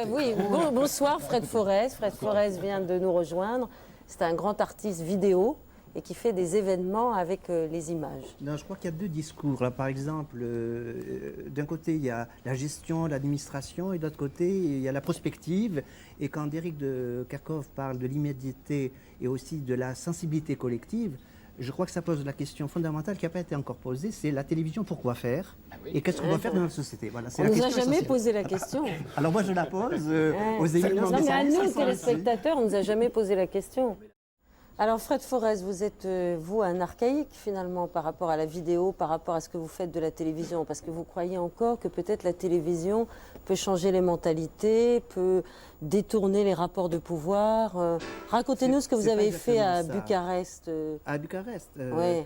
Oui, bonsoir Fred Forest. Fred Forest vient de nous rejoindre. C'est un grand artiste vidéo et qui fait des événements avec les images. Non, je crois qu'il y a deux discours. Là, par exemple, d'un côté, il y a la gestion, l'administration, et de l'autre côté, il y a la prospective. Et quand Éric de Kerckhoff parle de l'immédiateté et aussi de la sensibilité collective, je crois que ça pose la question fondamentale qui n'a pas été encore posée, c'est la télévision, pourquoi faire? Et qu'est-ce qu'on doit faire dans notre société? Voilà, on ne nous a jamais posé la question. Alors moi, je la pose aux éminents. Non, mais à nous, téléspectateurs, on ne nous a jamais posé la question. Alors Fred Forest, vous êtes, vous, un archaïque finalement par rapport à la vidéo, par rapport à ce que vous faites de la télévision, parce que vous croyez encore que peut-être la télévision peut changer les mentalités, peut détourner les rapports de pouvoir. Racontez-nous ce que vous avez fait à Bucarest. À Bucarest Oui.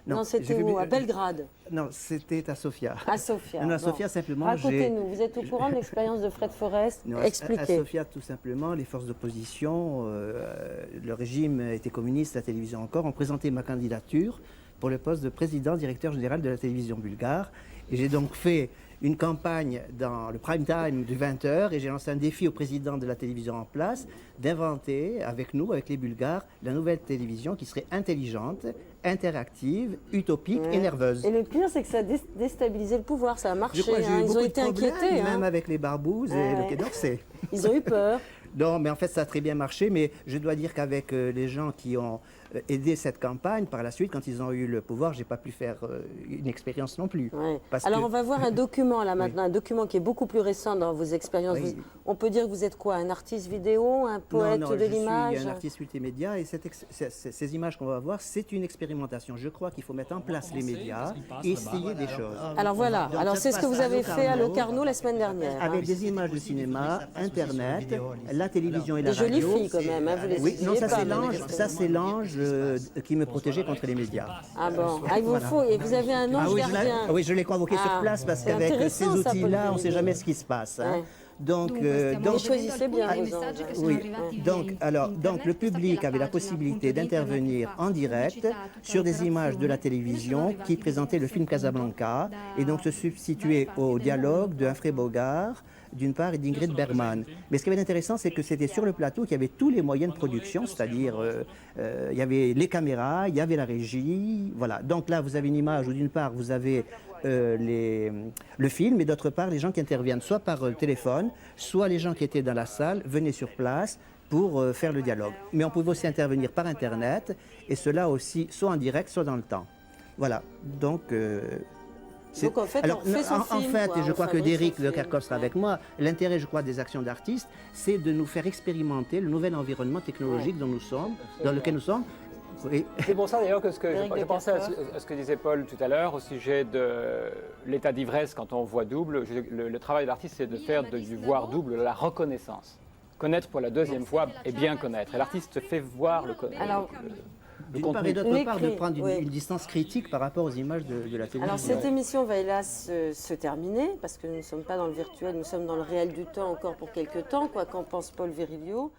Non, c'était où? À Belgrade? Non, c'était à Sofia. À Sofia. Non, à Sofia, simplement. Racontez-nous, vous êtes au courant de l'expérience de Fred Forest? Expliquez. À Sofia, tout simplement, les forces d'opposition, le régime était communiste, la télévision encore, ont présenté ma candidature pour le poste de président directeur général de la télévision bulgare. Et j'ai donc fait une campagne dans le prime time du 20h et j'ai lancé un défi au président de la télévision en place d'inventer avec nous, avec les Bulgares, la nouvelle télévision qui serait intelligente, interactive, utopique et nerveuse. Et le pire, c'est que ça a déstabilisé le pouvoir, ça a marché. Ils ont été inquiétés. Même avec les Barbouzes et le Quai d'Orsay. Ils ont eu peur. Non, mais en fait, ça a très bien marché. Mais je dois dire qu'avec les gens qui ont aidé cette campagne, par la suite, quand ils ont eu le pouvoir, j'ai pas pu faire une expérience non plus. Ouais. Alors, on va voir un document là maintenant, un document qui est beaucoup plus récent dans vos expériences. Oui. On peut dire que vous êtes quoi? Un artiste vidéo, un poète de l'image? Je suis un artiste multimédia et ces images qu'on va voir, c'est une expérimentation. Je crois qu'il faut mettre en place les médias et essayer des choses. Alors voilà, alors c'est ce que vous avez fait à Locarno la semaine dernière. Avec des images de cinéma, Internet, la télévision et la radio. Des jolies filles quand même, vous les Oui, non, ça pas, c'est l'ange qui me protégeait contre les médias. Ah bon, il vous faut, et vous avez un ange gardien. Oui, je l'ai convoqué sur place parce qu'avec ces outils-là, on ne sait jamais ce qui se passe. Donc, choisissez bien vos anges. Oui. Donc le public avait la possibilité d'intervenir en direct sur des images de la télévision qui présentaient le film Casablanca et donc se substituer au dialogue de Humphrey Bogart d'une part et d'Ingrid Bergman. Mais ce qui avait d'intéressant, c'est que c'était sur le plateau qu'il y avait tous les moyens de production, c'est-à-dire il y avait les caméras, il y avait la régie, voilà. Donc là, vous avez une image où d'une part vous avez le film et d'autre part les gens qui interviennent soit par téléphone, soit les gens qui étaient dans la salle venaient sur place pour faire le dialogue. Mais on pouvait aussi intervenir par Internet et cela aussi soit en direct, soit dans le temps. Voilà, donc... Donc en fait, alors, on fait son film, et je crois que Éric de Kerckhoff sera avec moi, l'intérêt, je crois, des actions d'artistes, c'est de nous faire expérimenter le nouvel environnement technologique dans lequel nous sommes. Oui. C'est pour ça d'ailleurs que je pensais à ce que disait Paul tout à l'heure au sujet de l'état d'ivresse quand on voit double. Le travail de l'artiste, c'est de faire du voir double la reconnaissance. Connaître pour la deuxième fois et bien connaître. Et l'artiste fait voir le connaître. D'une part et d'autre part, de prendre une distance critique par rapport aux images de la télévision. Alors cette émission va hélas se terminer, parce que nous ne sommes pas dans le virtuel, nous sommes dans le réel du temps encore pour quelques temps, quoi qu'en pense Paul Virilio.